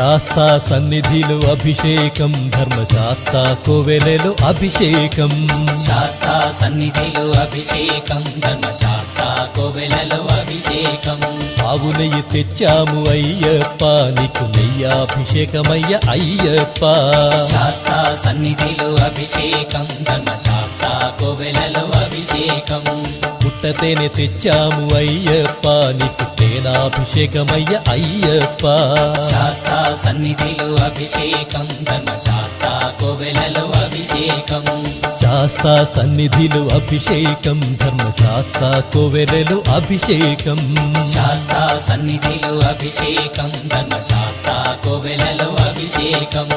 శాస్తా సన్నిధిలో అభిషేకం ధర్మశాస్త్ర కోవెలలో అభిషేకం శాస్తా సన్నిధిలో అభిషేకం ధర్మశాస్త్ర కోవెలలో అభిషేకం ఆవు నెయ్యి తెచ్చాము అయ్యప్ప నీకు నెయ్యాభిషేకమయ్య అయ్యప్ప శాస్తా సన్నిధిలో అభిషేకం ధర్మశాస్త్ర కోవెలలో అభిషేకం పుట్టతేనె తెచ్చాము అయ్యప్ప నీకు తేనాభిషేకమయ్య అయ్యప్ప శాస్తా సన్నిధిలో అభిషేకం ధర్మశాస్త్ర కోవెలలో అభిషేకం శాస్తా సన్నిధిలో అభిషేకం ధర్మశాస్త్ర కోవెలలో అభిషేకం శాస్తా సన్నిధిలో అభిషేకం ధర్మశాస్త్ర కోవెలలో అభిషేకం